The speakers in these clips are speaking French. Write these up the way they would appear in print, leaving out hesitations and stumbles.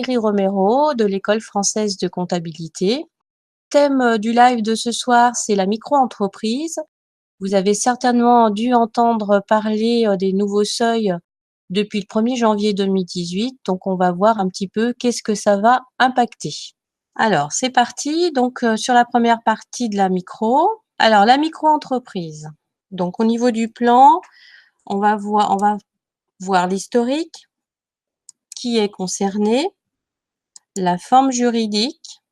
Valérie Romero de l'École française de comptabilité. Thème du live de ce soir, c'est la micro-entreprise. Vous avez certainement dû entendre parler des nouveaux seuils depuis le 1er janvier 2018. Donc, on va voir un petit peu qu'est-ce que ça va impacter. Alors, c'est parti. Donc, sur la première partie de la micro. Alors, la micro-entreprise. Donc, au niveau du plan, on va voir l'historique, qui est concerné, la forme juridique,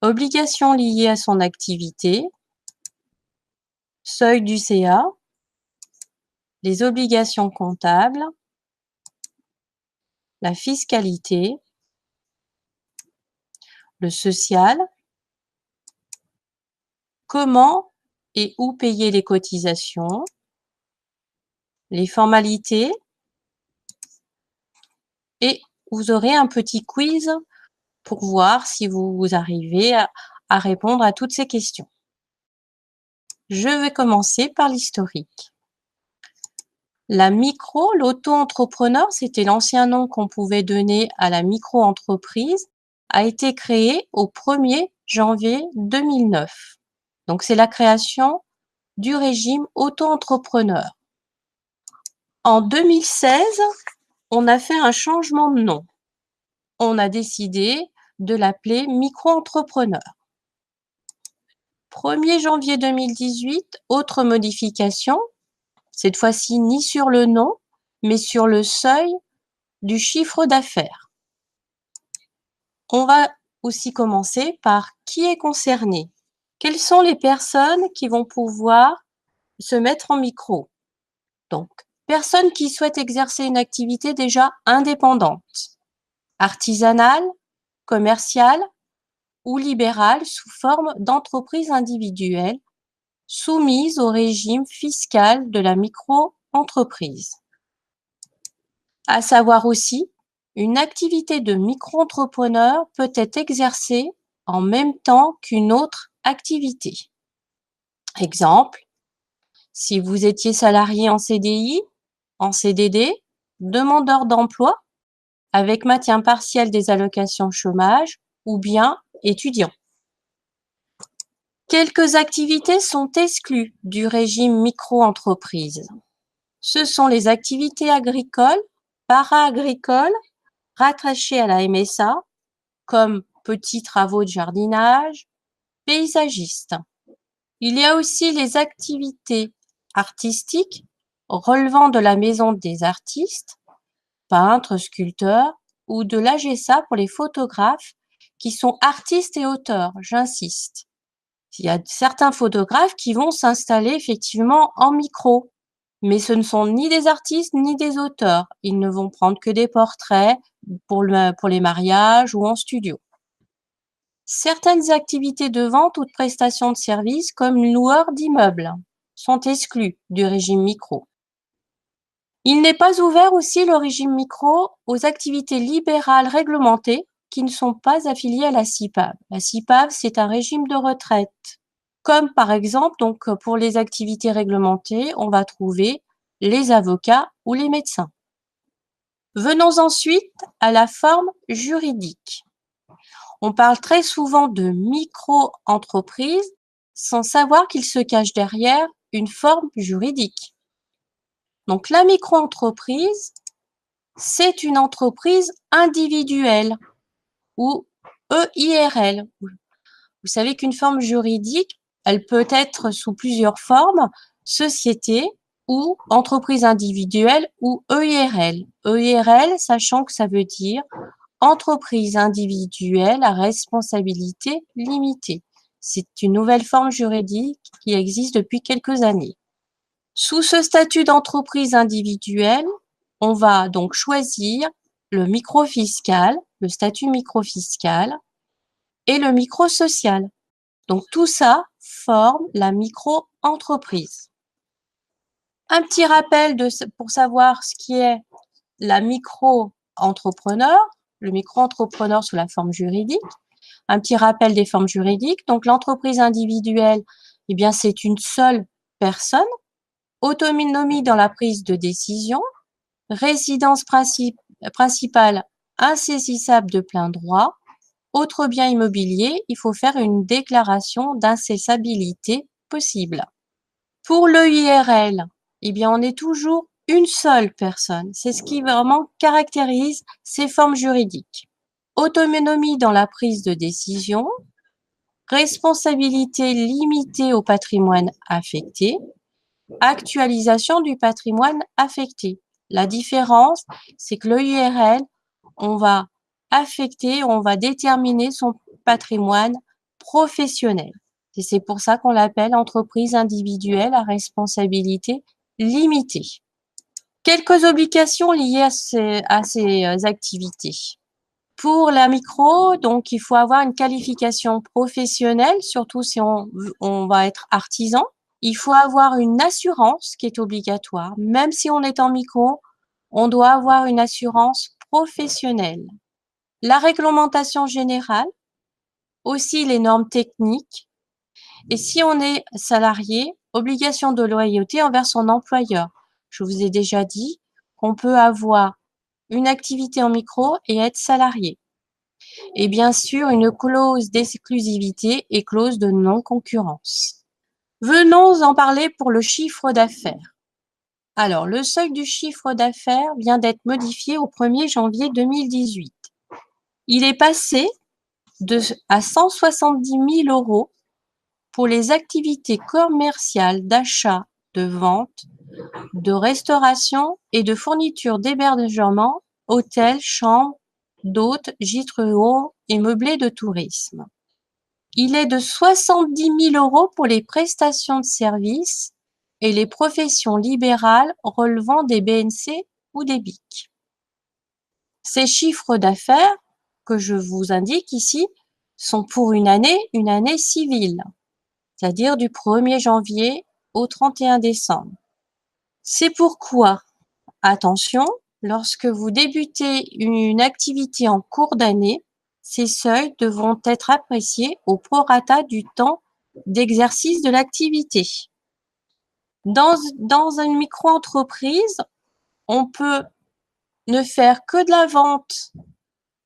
obligations liées à son activité, seuil du CA, les obligations comptables, la fiscalité, le social, comment et où payer les cotisations, les formalités, et vous aurez un petit quiz pour voir si vous arrivez à répondre à toutes ces questions. Je vais commencer par l'historique. L'auto-entrepreneur, c'était l'ancien nom qu'on pouvait donner à la micro-entreprise, a été créé au 1er janvier 2009. Donc, c'est la création du régime auto-entrepreneur. En 2016, on a fait un changement de nom. On a décidé de l'appeler micro-entrepreneur. 1er janvier 2018, autre modification, cette fois-ci ni sur le nom, mais sur le seuil du chiffre d'affaires. On va aussi commencer par qui est concerné. Quelles sont les personnes qui vont pouvoir se mettre en micro? Donc, personnes qui souhaitent exercer une activité déjà indépendante, artisanale, commerciale ou libérale sous forme d'entreprise individuelle soumise au régime fiscal de la micro-entreprise. À savoir aussi, une activité de micro-entrepreneur peut être exercée en même temps qu'une autre activité. Exemple, si vous étiez salarié en CDI, en CDD, demandeur d'emploi, avec maintien partiel des allocations chômage ou bien étudiant. Quelques activités sont exclues du régime micro-entreprise. Ce sont les activités agricoles, para-agricoles, rattachées à la MSA, comme petits travaux de jardinage, paysagistes. Il y a aussi les activités artistiques relevant de la maison des artistes, peintres, sculpteurs, ou de l'AGESA pour les photographes qui sont artistes et auteurs, j'insiste. Il y a certains photographes qui vont s'installer effectivement en micro, mais ce ne sont ni des artistes ni des auteurs. Ils ne vont prendre que des portraits pour les mariages ou en studio. Certaines activités de vente ou de prestation de services, comme loueur d'immeubles, sont exclues du régime micro. Il n'est pas ouvert aussi le régime micro aux activités libérales réglementées qui ne sont pas affiliées à la CIPAV. La CIPAV, c'est un régime de retraite. Comme par exemple, donc, pour les activités réglementées, on va trouver les avocats ou les médecins. Venons ensuite à la forme juridique. On parle très souvent de micro-entreprise sans savoir qu'il se cache derrière une forme juridique. Donc, la micro-entreprise, c'est une entreprise individuelle ou EIRL. Vous savez qu'une forme juridique, elle peut être sous plusieurs formes, société ou entreprise individuelle ou EIRL. EIRL, sachant que ça veut dire entreprise individuelle à responsabilité limitée. C'est une nouvelle forme juridique qui existe depuis quelques années. Sous ce statut d'entreprise individuelle, on va donc choisir le microfiscal, le statut microfiscal et le microsocial. Donc tout ça forme la micro-entreprise. Un petit rappel pour savoir ce qui est la micro-entrepreneur, le micro-entrepreneur sous la forme juridique. Un petit rappel des formes juridiques. Donc l'entreprise individuelle, eh bien c'est une seule personne, autonomie dans la prise de décision, résidence principale insaisissable de plein droit. Autre bien immobilier, il faut faire une déclaration d'insaisissabilité possible. Pour l'EIRL, eh bien, on est toujours une seule personne. C'est ce qui vraiment caractérise ces formes juridiques. Autonomie dans la prise de décision, responsabilité limitée au patrimoine affecté, actualisation du patrimoine affecté. La différence, c'est que l'EIRL, on va affecter, on va déterminer son patrimoine professionnel. Et c'est pour ça qu'on l'appelle entreprise individuelle à responsabilité limitée. Quelques obligations liées à ces activités. Pour la micro, donc, il faut avoir une qualification professionnelle, surtout si on va être artisan. Il faut avoir une assurance qui est obligatoire. Même si on est en micro, on doit avoir une assurance professionnelle. La réglementation générale, aussi les normes techniques. Et si on est salarié, obligation de loyauté envers son employeur. Je vous ai déjà dit qu'on peut avoir une activité en micro et être salarié. Et bien sûr, une clause d'exclusivité et clause de non-concurrence. Venons en parler pour le chiffre d'affaires. Alors, le seuil du chiffre d'affaires vient d'être modifié au 1er janvier 2018. Il est passé à 170 000 € pour les activités commerciales d'achat, de vente, de restauration et de fourniture d'hébergement, hôtels, chambres, d'hôtes, gîtes ruraux et meublés de tourisme. Il est de 70 000 € pour les prestations de services et les professions libérales relevant des BNC ou des BIC. Ces chiffres d'affaires que je vous indique ici sont pour une année civile, c'est-à-dire du 1er janvier au 31 décembre. C'est pourquoi, attention, lorsque vous débutez une activité en cours d'année, ces seuils devront être appréciés au prorata du temps d'exercice de l'activité. Dans une micro-entreprise, on peut ne faire que de la vente,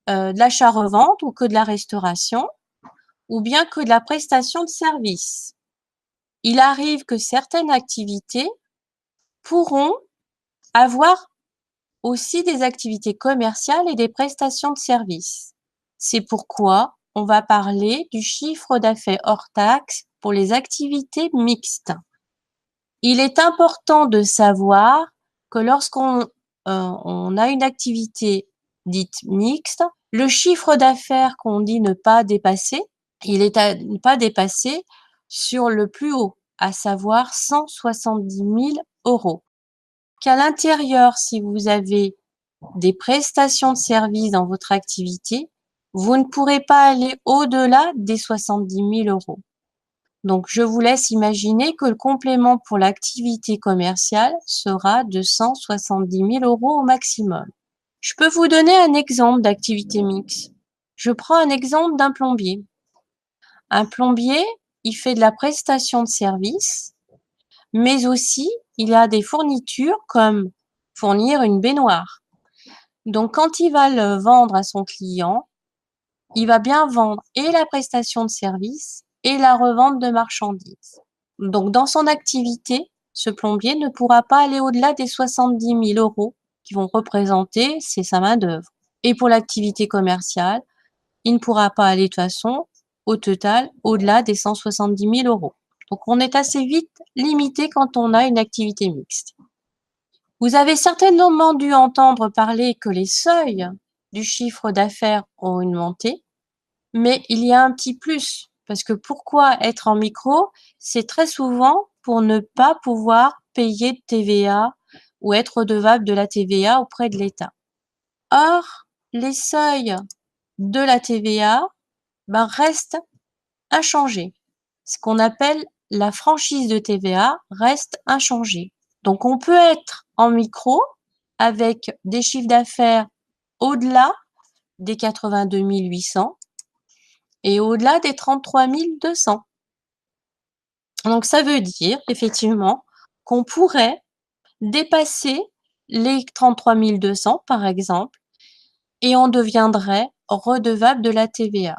de l'achat-revente ou que de la restauration, ou bien que de la prestation de services. Il arrive que certaines activités pourront avoir aussi des activités commerciales et des prestations de services. C'est pourquoi on va parler du chiffre d'affaires hors taxe pour les activités mixtes. Il est important de savoir que lorsqu'on on a une activité dite mixte, le chiffre d'affaires qu'on dit ne pas dépasser, il est à ne pas dépasser sur le plus haut, à savoir 170 000 €. Qu'à l'intérieur, si vous avez des prestations de services dans votre activité, vous ne pourrez pas aller au-delà des 70 000 €. Donc, je vous laisse imaginer que le complément pour l'activité commerciale sera de 170 000 € au maximum. Je peux vous donner un exemple d'activité mixte. Je prends un exemple d'un plombier. Un plombier, il fait de la prestation de service, mais aussi il a des fournitures comme fournir une baignoire. Donc, quand il va le vendre à son client, il va bien vendre et la prestation de service et la revente de marchandises. Donc, dans son activité, ce plombier ne pourra pas aller au-delà des 70 000 € qui vont représenter sa main-d'œuvre. Et pour l'activité commerciale, il ne pourra pas aller de toute façon, au total, au-delà des 170 000 €. Donc, on est assez vite limité quand on a une activité mixte. Vous avez certainement dû entendre parler que les seuils du chiffre d'affaires ont augmenté, mais il y a un petit plus. Parce que pourquoi être en micro? C'est très souvent pour ne pas pouvoir payer de TVA ou être redevable de la TVA auprès de l'État. Or, les seuils de la TVA restent inchangés. Ce qu'on appelle la franchise de TVA reste inchangée. Donc, on peut être en micro avec des chiffres d'affaires au-delà des 82 800 et au-delà des 33 200. Donc, ça veut dire effectivement qu'on pourrait dépasser les 33 200, par exemple, et on deviendrait redevable de la TVA,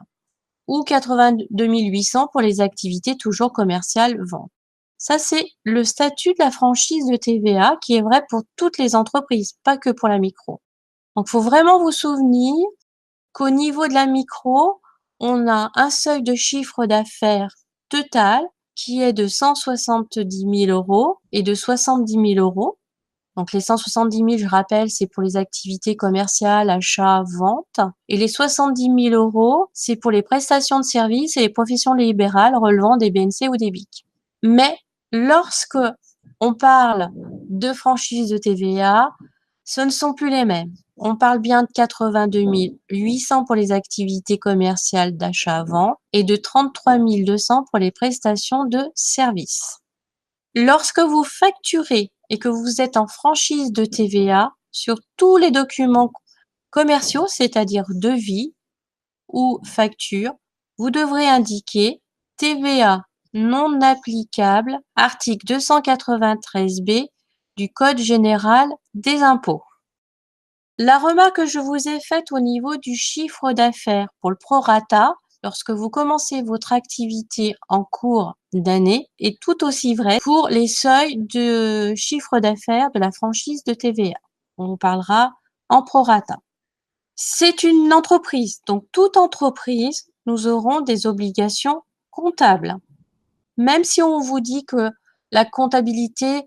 ou 82 800 pour les activités toujours commerciales vente. Ça, c'est le statut de la franchise de TVA qui est vrai pour toutes les entreprises, pas que pour la micro. Donc, il faut vraiment vous souvenir qu'au niveau de la micro, on a un seuil de chiffre d'affaires total qui est de 170 000 € et de 70 000 €. Donc les 170 000, je rappelle, c'est pour les activités commerciales, achats, ventes. Et les 70 000 €, c'est pour les prestations de services et les professions libérales relevant des BNC ou des BIC. Mais lorsque on parle de franchise de TVA, ce ne sont plus les mêmes. On parle bien de 82 800 pour les activités commerciales d'achat-vente et de 33 200 pour les prestations de services. Lorsque vous facturez et que vous êtes en franchise de TVA sur tous les documents commerciaux, c'est-à-dire devis ou factures, vous devrez indiquer TVA non applicable, article 293b du Code général des impôts. La remarque que je vous ai faite au niveau du chiffre d'affaires pour le prorata, lorsque vous commencez votre activité en cours d'année, est tout aussi vrai pour les seuils de chiffre d'affaires de la franchise de TVA. On vous parlera en prorata. C'est une entreprise, donc toute entreprise, nous aurons des obligations comptables. Même si on vous dit que la comptabilité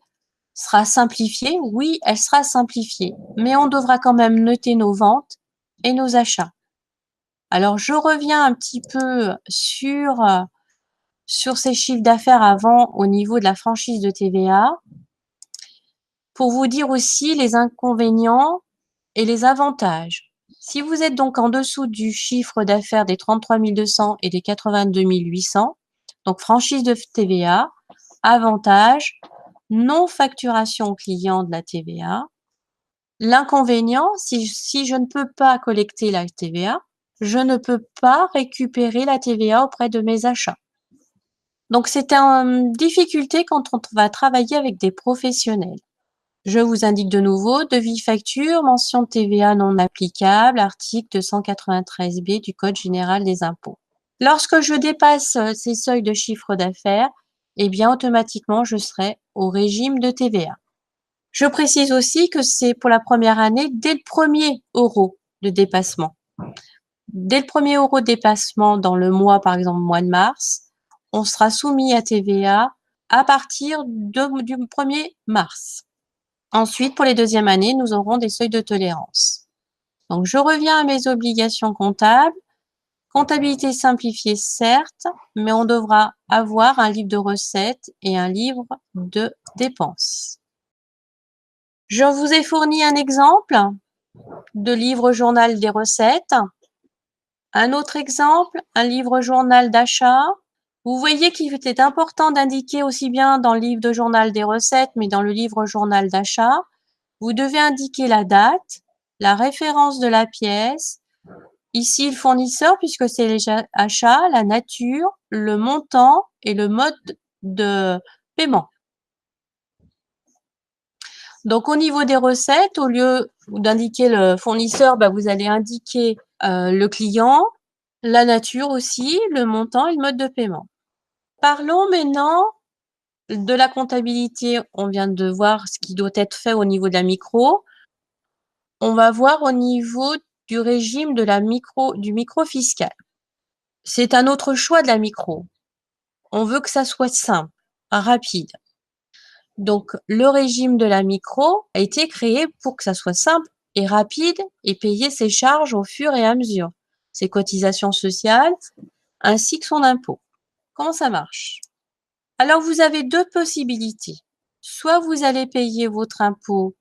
sera simplifiée, oui, elle sera simplifiée, mais on devra quand même noter nos ventes et nos achats. Alors, je reviens un petit peu sur ces chiffres d'affaires avant au niveau de la franchise de TVA pour vous dire aussi les inconvénients et les avantages. Si vous êtes donc en dessous du chiffre d'affaires des 33 200 et des 82 800, donc franchise de TVA, avantage, non facturation au client de la TVA. L'inconvénient, si je ne peux pas collecter la TVA, je ne peux pas récupérer la TVA auprès de mes achats. Donc, c'est une difficulté quand on va travailler avec des professionnels. Je vous indique de nouveau, devis facture, mention de TVA non applicable, article 293b du Code général des impôts. Lorsque je dépasse ces seuils de chiffre d'affaires, eh bien, automatiquement, je serai au régime de TVA. Je précise aussi que c'est pour la première année dès le premier euro de dépassement. Dès le premier euro de dépassement dans le mois, par exemple, mois de mars, on sera soumis à TVA à partir du 1er mars. Ensuite, pour les deuxièmes années, nous aurons des seuils de tolérance. Donc, je reviens à mes obligations comptables. Comptabilité simplifiée, certes, mais on devra avoir un livre de recettes et un livre de dépenses. Je vous ai fourni un exemple de livre journal des recettes. Un autre exemple, un livre journal d'achat. Vous voyez qu'il était important d'indiquer aussi bien dans le livre de journal des recettes, mais dans le livre journal d'achat, vous devez indiquer la date, la référence de la pièce, ici le fournisseur puisque c'est les achats, la nature, le montant et le mode de paiement. Donc, au niveau des recettes, au lieu d'indiquer le fournisseur, vous allez indiquer le client, la nature aussi, le montant et le mode de paiement. Parlons maintenant de la comptabilité. On vient de voir ce qui doit être fait au niveau de la micro. On va voir au niveau du régime de du micro fiscal. C'est un autre choix de la micro. On veut que ça soit simple, rapide. Donc, le régime de la micro a été créé pour que ça soit simple et rapide et payer ses charges au fur et à mesure, ses cotisations sociales ainsi que son impôt. Comment ça marche? Alors, vous avez deux possibilités. Soit vous allez payer votre impôt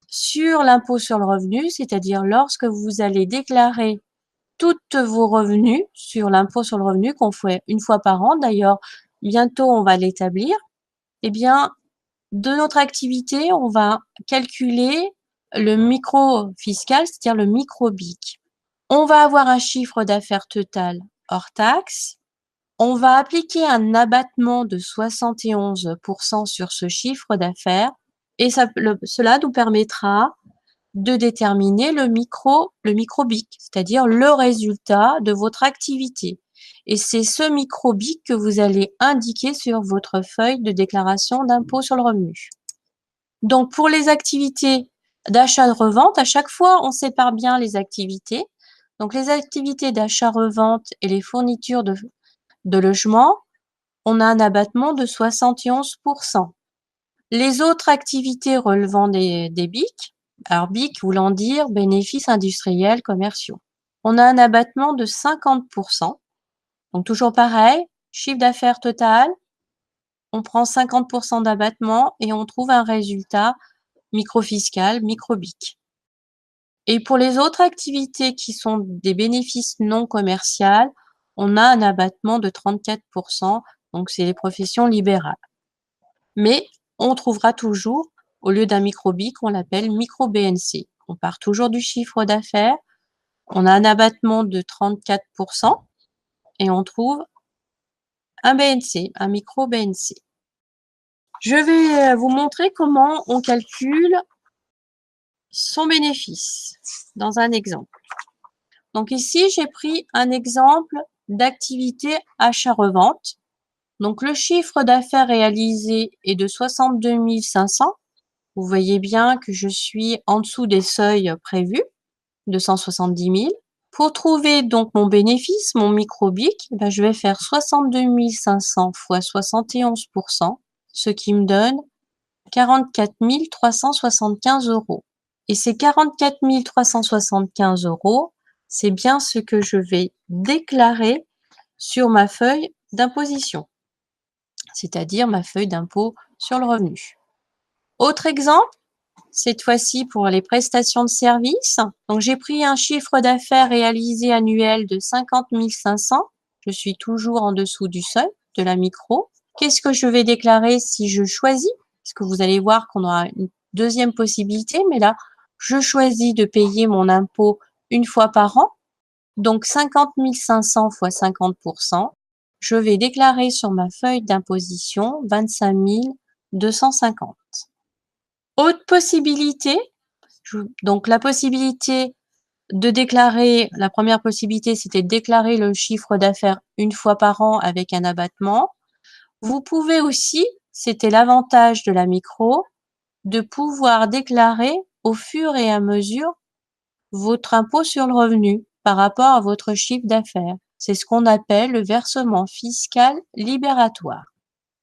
sur l'impôt sur le revenu, c'est-à-dire lorsque vous allez déclarer toutes vos revenus sur l'impôt sur le revenu qu'on fait une fois par an. D'ailleurs, bientôt, on va l'établir. Eh bien, de notre activité, on va calculer le micro fiscal, c'est-à-dire le micro BIC. On va avoir un chiffre d'affaires total hors taxe. On va appliquer un abattement de 71% sur ce chiffre d'affaires et cela nous permettra de déterminer le micro-BIC, c'est-à-dire le résultat de votre activité. Et c'est ce micro-BIC que vous allez indiquer sur votre feuille de déclaration d'impôt sur le revenu. Donc, pour les activités d'achat-revente, à chaque fois, on sépare bien les activités. Donc, les activités d'achat-revente et les fournitures de logement, on a un abattement de 71%. Les autres activités relevant des BIC, alors BIC voulant dire bénéfices industriels commerciaux, on a un abattement de 50%. Donc toujours pareil, chiffre d'affaires total, on prend 50% d'abattement et on trouve un résultat microfiscal, micro-BIC. Et pour les autres activités qui sont des bénéfices non commerciaux, on a un abattement de 34%, donc c'est les professions libérales. Mais on trouvera toujours, au lieu d'un micro-BIC, on l'appelle micro-BNC. On part toujours du chiffre d'affaires, on a un abattement de 34% et on trouve un BNC, un micro-BNC. Je vais vous montrer comment on calcule son bénéfice dans un exemple. Donc ici, j'ai pris un exemple d'activité achat-revente. Donc le chiffre d'affaires réalisé est de 62 500. Vous voyez bien que je suis en dessous des seuils prévus de 170 000. Pour trouver donc mon bénéfice, mon micro-BIC, je vais faire 62 500 fois 71%, ce qui me donne 44 375 €. Et ces 44 375 €, c'est bien ce que je vais déclarer sur ma feuille d'imposition, c'est-à-dire ma feuille d'impôt sur le revenu. Autre exemple, cette fois-ci pour les prestations de services. Donc, j'ai pris un chiffre d'affaires réalisé annuel de 50 500. Je suis toujours en dessous du seuil de la micro. Qu'est-ce que je vais déclarer si je choisis? Parce que vous allez voir qu'on aura une deuxième possibilité, mais là, je choisis de payer mon impôt une fois par an. Donc, 50 500 fois 50%, je vais déclarer sur ma feuille d'imposition 25 250. Autre possibilité, donc la possibilité de déclarer, la première possibilité, c'était de déclarer le chiffre d'affaires une fois par an avec un abattement. Vous pouvez aussi, c'était l'avantage de la micro, de pouvoir déclarer au fur et à mesure votre impôt sur le revenu par rapport à votre chiffre d'affaires. C'est ce qu'on appelle le versement fiscal libératoire.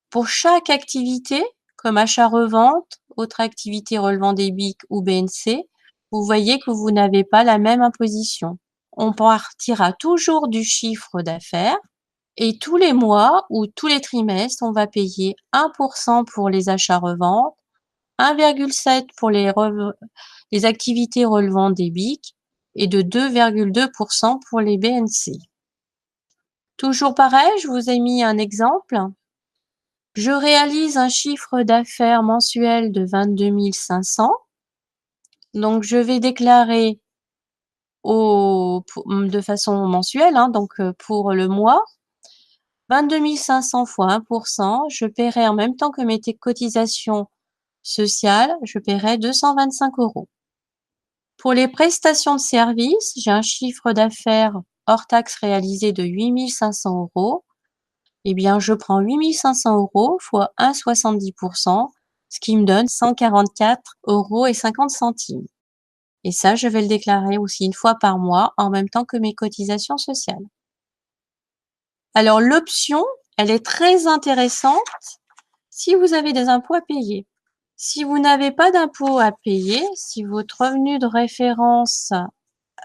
Pour chaque activité, comme achat-revente, autre activité relevant des BIC ou BNC, vous voyez que vous n'avez pas la même imposition. On partira toujours du chiffre d'affaires et tous les mois ou tous les trimestres, on va payer 1% pour les achats-reventes, 1,7 pour les activités relevant des BIC et de 2,2% pour les BNC. Toujours pareil, je vous ai mis un exemple. Je réalise un chiffre d'affaires mensuel de 22 500. Donc, je vais déclarer de façon mensuelle, donc pour le mois, 22 500 fois 1%, je paierai en même temps que mes cotisations sociales, je paierai 225 €. Pour les prestations de services, j'ai un chiffre d'affaires hors taxe réalisé de 8 500 €. Eh bien, je prends 8 500 € fois 1,70%, ce qui me donne 144,50 €. Et ça, je vais le déclarer aussi une fois par mois en même temps que mes cotisations sociales. Alors, l'option, elle est très intéressante si vous avez des impôts à payer. Si vous n'avez pas d'impôts à payer, si votre revenu de référence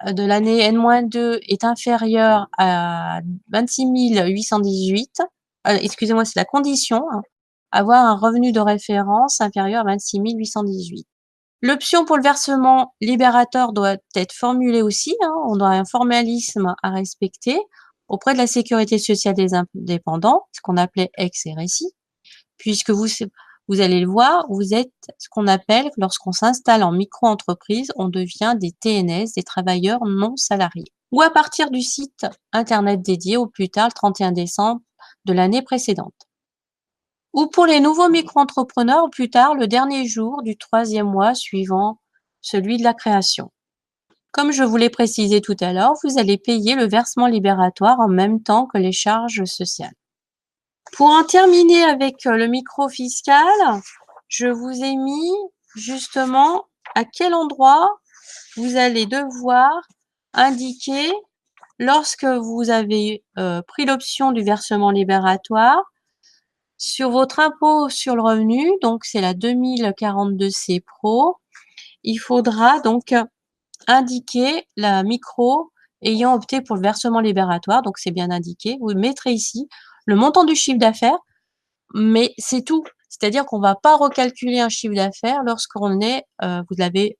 de l'année N-2 est inférieur à 26 818, excusez-moi, c'est la condition, avoir un revenu de référence inférieur à 26 818. L'option pour le versement libérateur doit être formulée aussi, on doit un formalisme à respecter auprès de la sécurité sociale des indépendants, ce qu'on appelait ex-RSI, puisque vous allez le voir, vous êtes ce qu'on appelle, lorsqu'on s'installe en micro-entreprise, on devient des TNS, des travailleurs non salariés, ou à partir du site internet dédié au plus tard le 31 décembre de l'année précédente. Ou pour les nouveaux micro-entrepreneurs, au plus tard le dernier jour du 3e mois suivant celui de la création. Comme je vous l'ai précisé tout à l'heure, vous allez payer le versement libératoire en même temps que les charges sociales. Pour en terminer avec le micro fiscal, je vous ai mis justement à quel endroit vous allez devoir indiquer lorsque vous avez pris l'option du versement libératoire sur votre impôt sur le revenu, donc c'est la 2042C Pro, il faudra donc indiquer la micro ayant opté pour le versement libératoire, donc c'est bien indiqué. Vous mettrez ici le montant du chiffre d'affaires, mais c'est tout. C'est-à-dire qu'on ne va pas recalculer un chiffre d'affaires lorsqu'on est, vous avez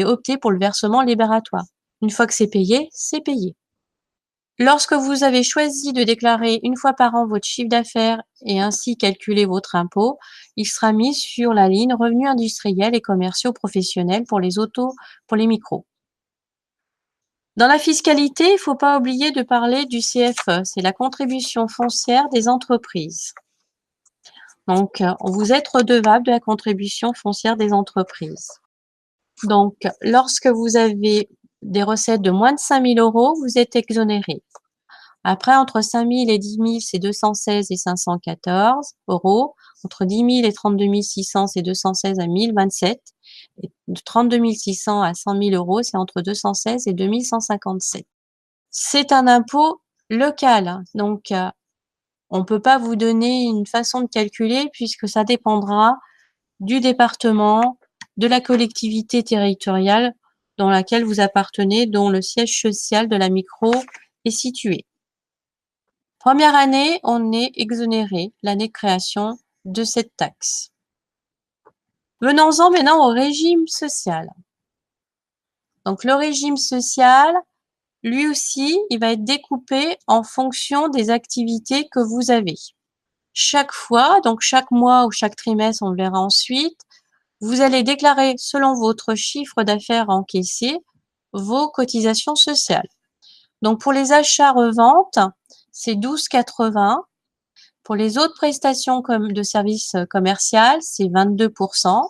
opté pour le versement libératoire. Une fois que c'est payé, c'est payé. Lorsque vous avez choisi de déclarer une fois par an votre chiffre d'affaires et ainsi calculer votre impôt, il sera mis sur la ligne revenus industriels et commerciaux professionnels pour les micros. Dans la fiscalité, il ne faut pas oublier de parler du CFE, c'est la contribution foncière des entreprises. Donc, vous êtes redevable de la contribution foncière des entreprises. Donc, lorsque vous avez des recettes de moins de 5 000 €, vous êtes exonéré. Après, entre 5 000 et 10 000, c'est 216 et 514 €. Entre 10 000 et 32 600, c'est 216 à 1 027. Et de 32 600 à 100 000 €, c'est entre 216 et 2 157. C'est un impôt local, donc on ne peut pas vous donner une façon de calculer puisque ça dépendra du département, de la collectivité territoriale dans laquelle vous appartenez, dont le siège social de la micro est situé. Première année, on est exonéré, l'année de création, de cette taxe. Venons-en maintenant au régime social. Donc le régime social, lui aussi, il va être découpé en fonction des activités que vous avez. Chaque fois, donc chaque mois ou chaque trimestre, on le verra ensuite, vous allez déclarer selon votre chiffre d'affaires encaissé vos cotisations sociales. Donc pour les achats-reventes, c'est 12,80 €. Pour les autres prestations comme de services commerciaux, c'est 22%.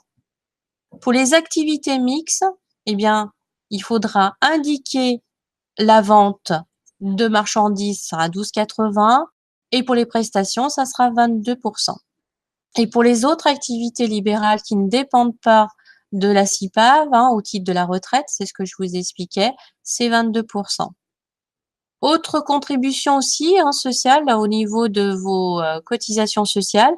Pour les activités mixtes, eh bien, il faudra indiquer la vente de marchandises, ça sera 12,80 €. Et pour les prestations, ça sera 22%. Et pour les autres activités libérales qui ne dépendent pas de la CIPAV, au titre de la retraite, c'est ce que je vous expliquais, c'est 22%. Autre contribution aussi sociale, au niveau de vos cotisations sociales,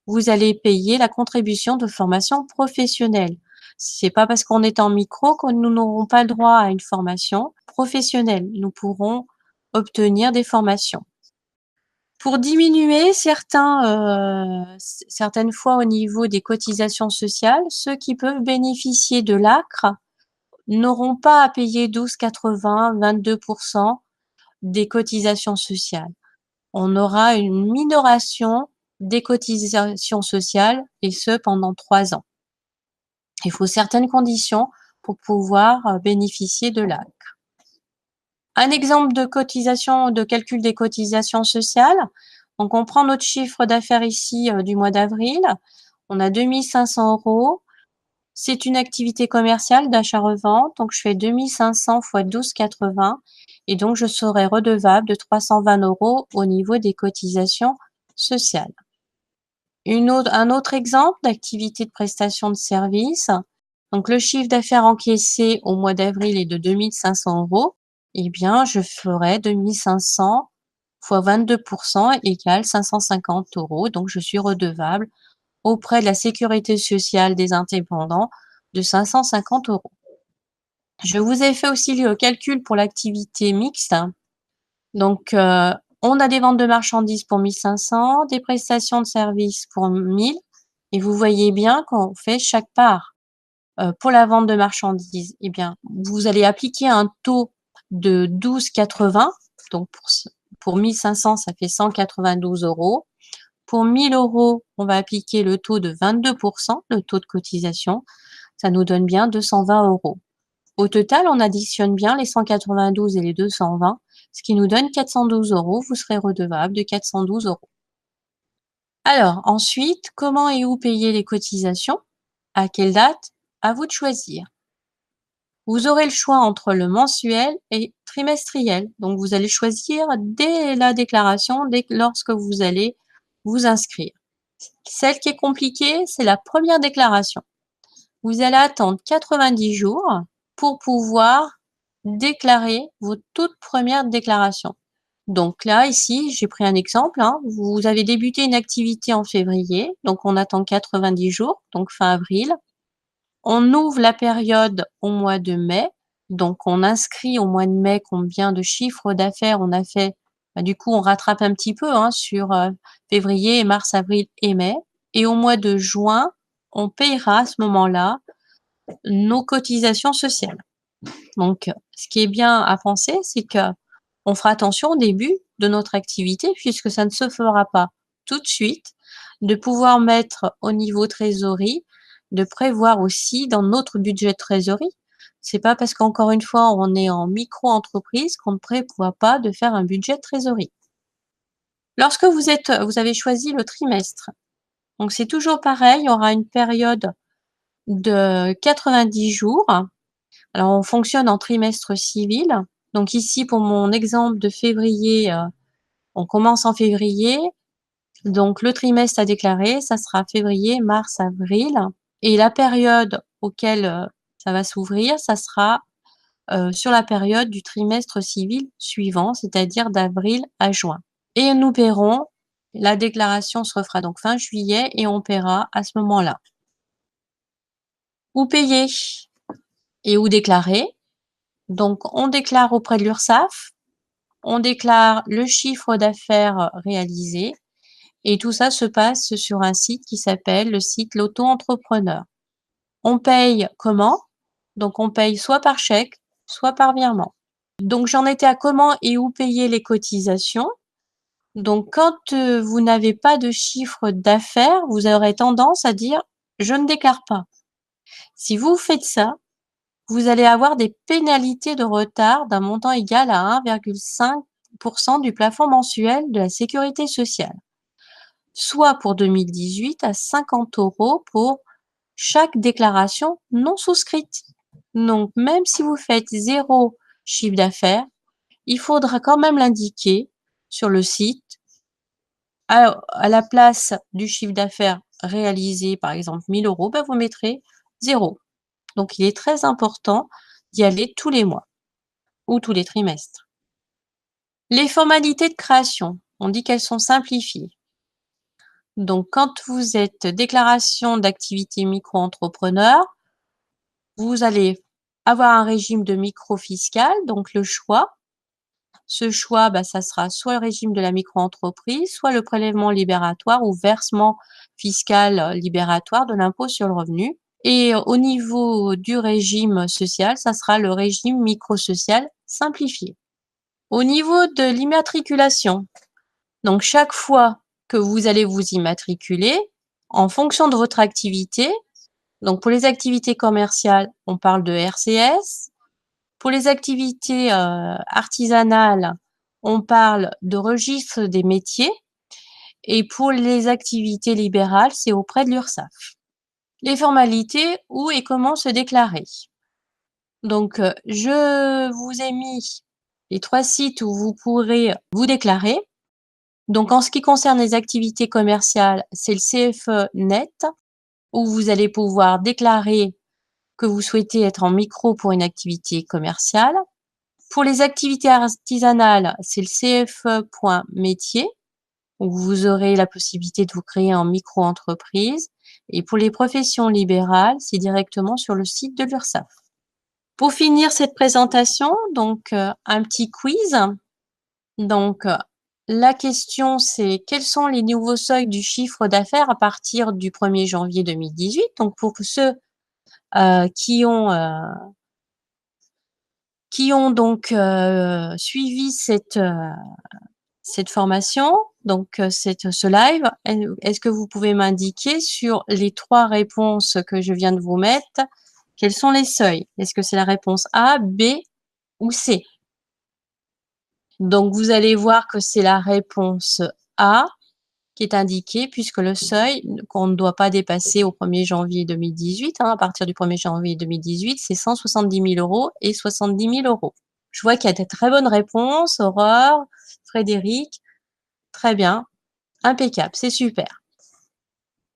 vous allez payer la contribution de formation professionnelle. C'est pas parce qu'on est en micro que nous n'aurons pas le droit à une formation professionnelle. Nous pourrons obtenir des formations. Pour diminuer certaines fois au niveau des cotisations sociales, ceux qui peuvent bénéficier de l'ACRE n'auront pas à payer 12,80 €, 22% des cotisations sociales. On aura une minoration des cotisations sociales et ce pendant 3 ans. Il faut certaines conditions pour pouvoir bénéficier de l'ACRE. Un exemple de cotisation, de calcul des cotisations sociales. Donc, on prend notre chiffre d'affaires ici du mois d'avril. On a 2 500 €. C'est une activité commerciale d'achat-revente. Donc, je fais 2 500 fois 12,80 et donc je serai redevable de 320 € au niveau des cotisations sociales. Un autre exemple d'activité de prestation de service. Donc, le chiffre d'affaires encaissé au mois d'avril est de 2 500 €. Eh bien, je ferai 2 500 fois 22% égale 550 €. Donc, je suis redevable auprès de la sécurité sociale des indépendants de 550 €. Je vous ai fait aussi le calcul pour l'activité mixte. Donc, on a des ventes de marchandises pour 1 500, des prestations de services pour 1 000 et vous voyez bien qu'on fait chaque part. Pour la vente de marchandises, eh bien, vous allez appliquer un taux de 12,80 €. Donc pour 1 500, ça fait 192 €. Pour 1 000 €, on va appliquer le taux de 22%, le taux de cotisation. Ça nous donne bien 220 €. Au total, on additionne bien les 192 et les 220, ce qui nous donne 412 €. Vous serez redevable de 412 €. Alors ensuite, comment et où payer les cotisations? À quelle date? À vous de choisir. Vous aurez le choix entre le mensuel et trimestriel. Donc, vous allez choisir dès la déclaration, lorsque vous allez vous inscrire. Celle qui est compliquée, c'est la première déclaration. Vous allez attendre 90 jours pour pouvoir déclarer vos toutes premières déclarations. Donc là, ici, j'ai pris un exemple, hein. Vous avez débuté une activité en février, donc on attend 90 jours, donc fin avril. On ouvre la période au mois de mai, donc on inscrit au mois de mai combien de chiffres d'affaires on a fait. Bah, du coup, on rattrape un petit peu hein, sur février, mars, avril et mai. Et au mois de juin, on payera à ce moment-là nos cotisations sociales. Donc, ce qui est bien à penser, c'est que on fera attention au début de notre activité, puisque ça ne se fera pas tout de suite, de pouvoir mettre au niveau trésorerie, de prévoir aussi dans notre budget de trésorerie. C'est pas parce qu'encore une fois, on est en micro-entreprise qu'on ne prévoit pas de faire un budget de trésorerie. Lorsque vous avez choisi le trimestre, donc c'est toujours pareil, il y aura une période de 90 jours. Alors, on fonctionne en trimestre civil. Donc ici, pour mon exemple de février, on commence en février. Donc le trimestre à déclarer, ça sera février, mars, avril. Et la période auquel ça va s'ouvrir, ça sera sur la période du trimestre civil suivant, c'est-à-dire d'avril à juin. Et nous paierons, la déclaration se refera donc fin juillet et on paiera à ce moment-là. Où payer et où déclarer. Donc, on déclare auprès de l'URSSAF, on déclare le chiffre d'affaires réalisé et tout ça se passe sur un site qui s'appelle le site l'auto-entrepreneur. On paye comment? Donc, on paye soit par chèque, soit par virement. Donc, j'en étais à comment et où payer les cotisations. Donc, quand vous n'avez pas de chiffre d'affaires, vous aurez tendance à dire « je ne déclare pas ». Si vous faites ça, vous allez avoir des pénalités de retard d'un montant égal à 1,5% du plafond mensuel de la sécurité sociale, soit pour 2018 à 50 € pour chaque déclaration non souscrite. Donc, même si vous faites 0 chiffre d'affaires, il faudra quand même l'indiquer sur le site. À la place du chiffre d'affaires réalisé, par exemple 1 000 €, ben vous mettrez 0. Donc, il est très important d'y aller tous les mois ou tous les trimestres. Les formalités de création, on dit qu'elles sont simplifiées. Donc, quand vous êtes déclaration d'activité micro-entrepreneur, vous allez avoir un régime de micro-fiscal, donc le choix. Ce choix, ça sera soit le régime de la micro-entreprise, soit le prélèvement libératoire ou versement fiscal libératoire de l'impôt sur le revenu. Et au niveau du régime social, ça sera le régime micro-social simplifié. Au niveau de l'immatriculation, donc chaque fois que vous allez vous immatriculer, en fonction de votre activité, donc pour les activités commerciales, on parle de RCS. Pour les activités artisanales, on parle de registre des métiers. Et pour les activités libérales, c'est auprès de l'URSSAF. Les formalités, où et comment se déclarer. Donc, je vous ai mis les 3 sites où vous pourrez vous déclarer. Donc, en ce qui concerne les activités commerciales, c'est le CFE Net, où vous allez pouvoir déclarer que vous souhaitez être en micro pour une activité commerciale. Pour les activités artisanales, c'est le CFE.métier, où vous aurez la possibilité de vous créer en micro-entreprise. Et pour les professions libérales, c'est directement sur le site de l'URSSAF. Pour finir cette présentation, donc un petit quiz. Donc, la question, c'est quels sont les nouveaux seuils du chiffre d'affaires à partir du 1er janvier 2018? Donc, pour ceux qui ont donc suivi cette formation, donc ce live, est-ce que vous pouvez m'indiquer sur les 3 réponses que je viens de vous mettre, quels sont les seuils? Est-ce que c'est la réponse A, B ou C? Donc, vous allez voir que c'est la réponse A qui est indiqué puisque le seuil qu'on ne doit pas dépasser au 1er janvier 2018, à partir du 1er janvier 2018, c'est 170 000 € et 70 000 €. Je vois qu'il y a de très bonnes réponses, Aurore, Frédéric. Très bien, impeccable, c'est super.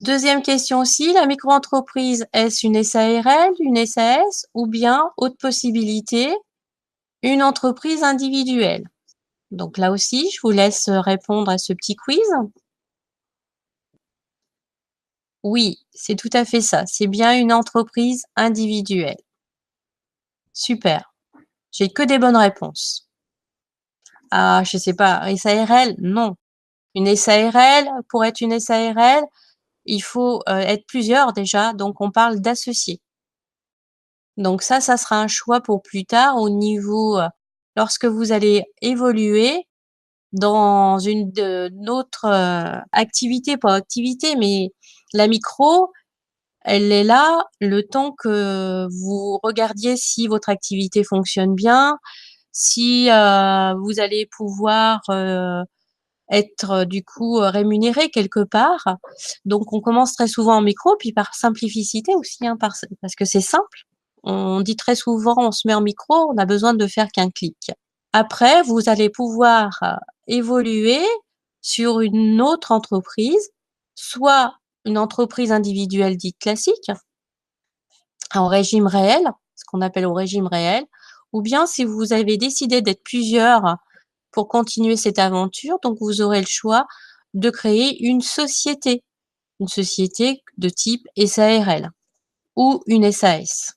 Deuxième question aussi, la micro-entreprise, est-ce une SARL, une SAS ou bien, autre possibilité, une entreprise individuelle? Donc là aussi, je vous laisse répondre à ce petit quiz. Oui, c'est tout à fait ça. C'est bien une entreprise individuelle. Super. J'ai que des bonnes réponses. Ah, je sais pas, SARL? Non. Une SARL, pour être une SARL, il faut être plusieurs déjà, donc on parle d'associés. Donc ça sera un choix pour plus tard au niveau, lorsque vous allez évoluer dans une autre activité, pas activité, mais la micro, elle est là le temps que vous regardiez si votre activité fonctionne bien, si vous allez pouvoir être du coup rémunéré quelque part. Donc on commence très souvent en micro, puis par simplicité aussi, parce que c'est simple. On dit très souvent, on se met en micro, on a besoin de faire qu'un clic. Après, vous allez pouvoir évoluer sur une autre entreprise, soit une entreprise individuelle dite classique, en régime réel, ce qu'on appelle au régime réel, ou bien si vous avez décidé d'être plusieurs pour continuer cette aventure, donc vous aurez le choix de créer une société de type SARL ou une SAS.